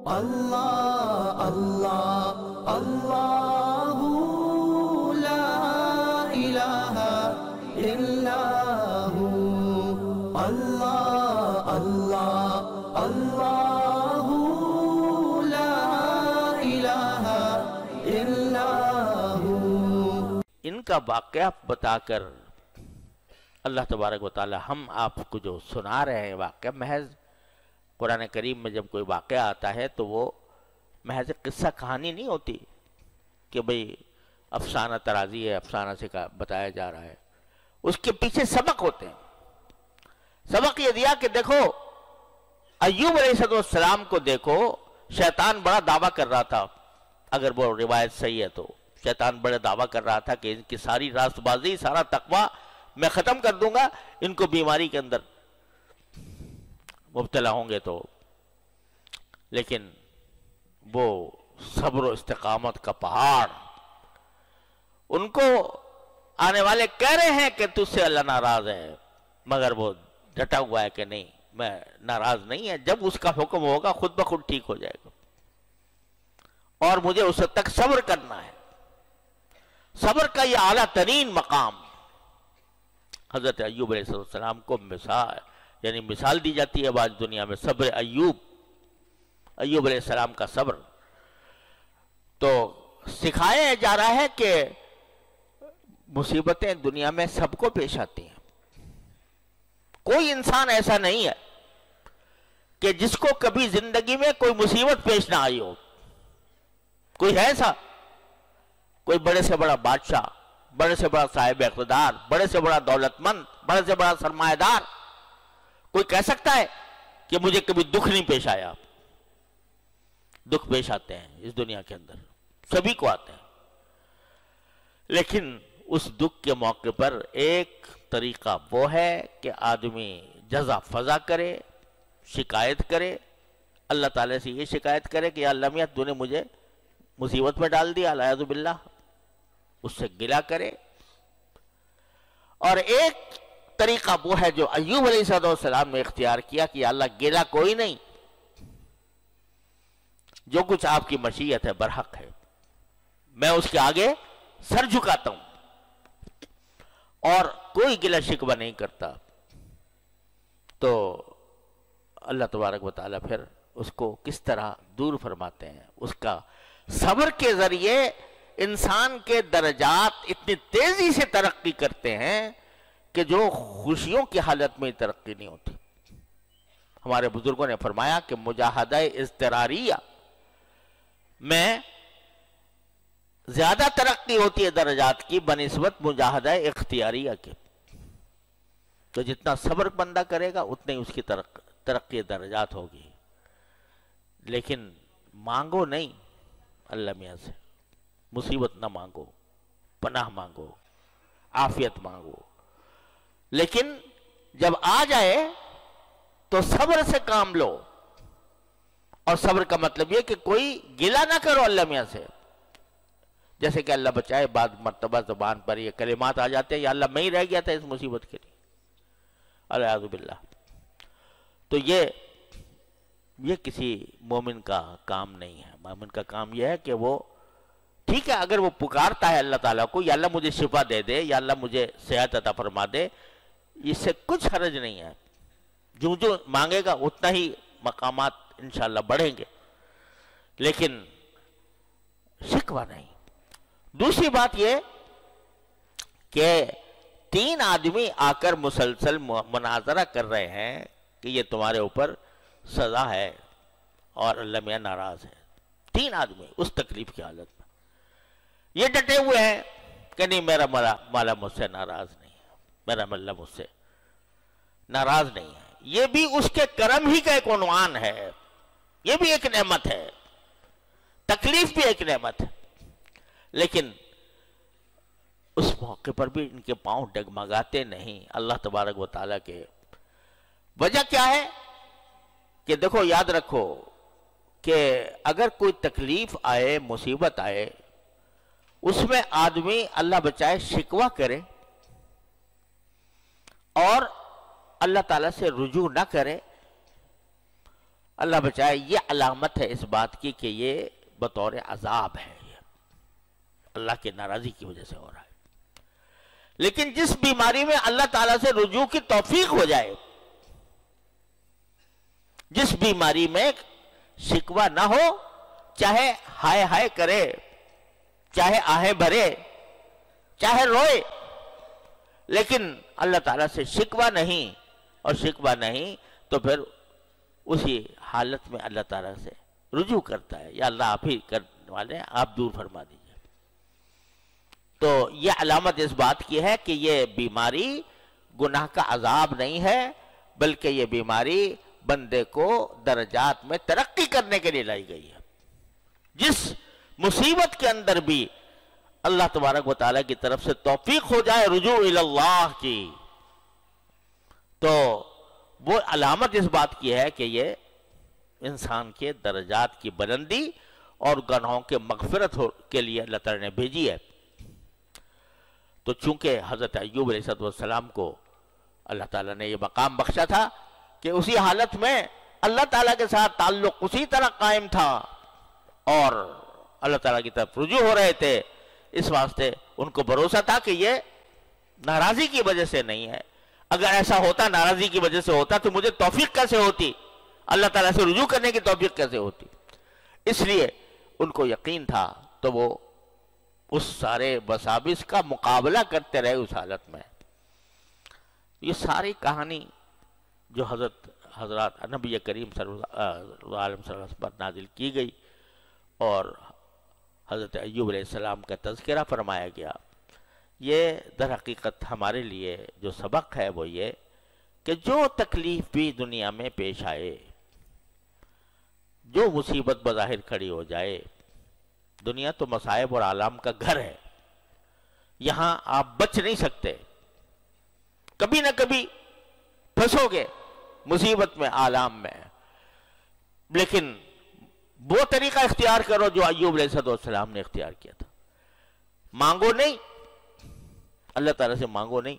اللہ اللہ اللہ لا الہ الا ہو، اللہ اللہ اللہ لا الہ الا ہو۔ ان کا واقعہ بتا کر اللہ تبارک و تعالی ہم آپ کو جو سنا رہے ہیں واقعہ، محض قرآن کریم میں جب کوئی واقعہ آتا ہے تو وہ محض قصہ کہانی نہیں ہوتی کہ بھئی افسانہ ترازی ہے، افسانہ سے بتایا جا رہا ہے، اس کے پیچھے سبق ہوتے ہیں۔ سبق یہ دیا کہ دیکھو ایوب علیہ السلام کو دیکھو، شیطان بڑا دعویٰ کر رہا تھا، اگر وہ روایت صحیح ہے تو شیطان بڑا دعویٰ کر رہا تھا کہ ان کی ساری راست بازی، سارا تقویٰ میں ختم کر دوں گا، ان کو بیماری کے اندر مبتلا ہوں گے تو، لیکن وہ صبر و استقامت کا پہاڑ، ان کو آنے والے کہہ رہے ہیں کہ تجھ سے اللہ ناراض ہے، مگر وہ ڈٹا ہوا ہے کہ نہیں، میں ناراض نہیں ہے، جب اس کا حکم ہوگا خود بخود ٹھیک ہو جائے گا، اور مجھے اس وقت تک صبر کرنا ہے۔ صبر کا یہ اعلیٰ ترین مقام حضرت ایوب علیہ السلام کو مثال دی جاتی ہے آج دنیا میں، صبر ایوب علیہ السلام کا صبر تو سکھایا جا رہا ہے کہ مصیبتیں دنیا میں سب کو پیش آتی ہیں، کوئی انسان ایسا نہیں ہے کہ جس کو کبھی زندگی میں کوئی مصیبت پیش نہ آئی ہو۔ کوئی ہے ایسا؟ کوئی بڑے سے بڑا بادشاہ، بڑے سے بڑا صاحب اقتدار، بڑے سے بڑا دولت مند، بڑے سے بڑا سرمایہ دار، کوئی کہہ سکتا ہے کہ مجھے کبھی دکھ نہیں پیش آیا؟ دکھ پیش آتے ہیں اس دنیا کے اندر، سبھی کو آتے ہیں، لیکن اس دکھ کے موقع پر ایک طریقہ وہ ہے کہ آدمی جزا فضا کرے، شکایت کرے، اللہ تعالیٰ سے یہ شکایت کرے کہ یا اللہ میاں تو نے مجھے مصیبت میں ڈال دیا، اعوذ باللہ، اس سے گلہ کرے۔ اور ایک طریقہ وہ ہے جو ایوب علیہ السلام نے اختیار کیا کہ یا اللہ گلہ کوئی نہیں، جو کچھ آپ کی مشیت ہے برحق ہے، میں اس کے آگے سر جھکاتا ہوں اور کوئی گلہ شکوہ نہیں کرتا۔ تو اللہ تبارک و تعالیٰ پھر اس کو کس طرح دور فرماتے ہیں، اس کا صبر کے ذریعے انسان کے درجات اتنی تیزی سے ترقی کرتے ہیں کہ جو خوشیوں کی حالت میں ترقی نہیں ہوتی۔ ہمارے بزرگوں نے فرمایا کہ مجاہدہ اضطراریہ میں زیادہ ترقی ہوتی ہے درجات کی بنسبت مجاہدہ اختیاریہ کے، تو جتنا صبر بندہ کرے گا اتنی اس کی ترقی درجات ہوگی۔ لیکن مانگو نہیں اللہ میاں سے، مصیبت نہ مانگو، پناہ مانگو، عافیت مانگو، لیکن جب آ جائے تو صبر سے کام لو۔ اور صبر کا مطلب یہ کہ کوئی گلہ نہ کرو اللہ میاں سے، جیسے کہ اللہ بچائے بعض مرتبہ زبان پر یہ کلمات آ جاتے ہیں یا اللہ میں ہی رہ گیا تھا اس مصیبت کے لیے، اعوذ باللہ۔ تو یہ کسی مومن کا کام نہیں ہے۔ مومن کا کام یہ ہے کہ وہ ٹھیک ہے، اگر وہ پکارتا ہے اللہ تعالیٰ کو یا اللہ مجھے شفا دے دے یا اللہ مجھے صحت عطا فرما دے، اس سے کچھ حرج نہیں ہے، جو مانگے گا اتنا ہی مقامات انشاءاللہ بڑھیں گے، لیکن شکوہ نہیں۔ دوسری بات یہ کہ 3 آدمی آ کر مسلسل مناظرہ کر رہے ہیں کہ یہ تمہارے اوپر سزا ہے اور اللہ میاں ناراض ہے۔ 3 آدمی اس تکلیف کی حالت میں یہ ڈٹے ہوئے ہیں کہ نہیں، میرا مولا مجھ سے ناراض نہیں ہے، میرا مولا مجھ سے ناراض نہیں ہے۔ یہ بھی اس کے کرم ہی کا ایک عنوان ہے، یہ بھی ایک نعمت ہے، تکلیف بھی ایک نعمت ہے، لیکن اس موقع پر بھی ان کے پاؤں ڈگمگاتے نہیں اللہ تبارک و تعالیٰ کے۔ وجہ کیا ہے کہ دیکھو یاد رکھو کہ اگر کوئی تکلیف آئے، مصیبت آئے، اس میں آدمی اللہ بچائے شکوہ کرے اور اللہ تعالیٰ سے رجوع نہ کرے، اللہ بچائے، یہ علامت ہے اس بات کی کہ یہ بطور عذاب ہے، یہ اللہ کی ناراضی کی وجہ سے ہو رہا ہے۔ لیکن جس بیماری میں اللہ تعالیٰ سے رجوع کی توفیق ہو جائے، جس بیماری میں شکوہ نہ ہو، چاہے ہائے ہائے کرے، چاہے آہیں بھرے، چاہے روئے، لیکن اللہ تعالیٰ سے شکوہ نہیں، اور شکوہ نہیں تو پھر اسی حالت میں اللہ تعالیٰ سے رجوع کرتا ہے، یا اللہ آپ ہی کرنے والے ہیں، آپ دور فرما دیجئے۔ تو یہ علامت اس بات کی ہے کہ یہ بیماری گناہ کا عذاب نہیں ہے، بلکہ یہ بیماری بندے کو درجات میں ترقی کرنے کے لیے لائی گئی ہے۔ جس مصیبت کے اندر بھی اللہ تبارک و تعالیٰ کی طرف سے توفیق ہو جائے رجوع اللہ کی، تو وہ علامت اس بات کی ہے کہ یہ انسان کے درجات کی بلندی اور گناہوں کے مغفرت کے لیے اللہ تعالیٰ نے بھیجی ہے۔ تو چونکہ حضرت ایوب علیہ السلام کو اللہ تعالیٰ نے یہ مقام بخشا تھا کہ اسی حالت میں اللہ تعالیٰ کے ساتھ تعلق اسی طرح قائم تھا اور اللہ تعالیٰ کی طرف رجوع ہو رہے تھے، اس واسطے ان کو بھروسہ تھا کہ یہ ناراضی کی وجہ سے نہیں ہے۔ اگر ایسا ہوتا، ناراضی کی وجہ سے ہوتا، تو مجھے توفیق کیسے ہوتی؟ اللہ تعالیٰ سے رجوع کرنے کی توفیق کیسے ہوتی؟ اس لیے ان کو یقین تھا، تو وہ اس سارے بسابس کا مقابلہ کرتے رہے اس حالت میں۔ یہ ساری کہانی جو حضرات نبی کریم صلی اللہ علیہ وسلم پر نازل کی گئی اور حضرت ایوب علیہ السلام کا تذکرہ فرمایا گیا، یہ در حقیقت ہمارے لیے جو سبق ہے وہ یہ کہ جو تکلیف بھی دنیا میں پیش آئے، جو مصیبت بظاہر کھڑی ہو جائے، دنیا تو مصائب اور آلام کا گھر ہے، یہاں آپ بچ نہیں سکتے، کبھی نہ کبھی پھنسو گے مصیبت میں، آلام میں، لیکن وہ طریقہ اختیار کرو جو ایوب علیہ السلام نے اختیار کیا تھا۔ مانگو نہیں، اللہ تعالیٰ سے مانگو نہیں،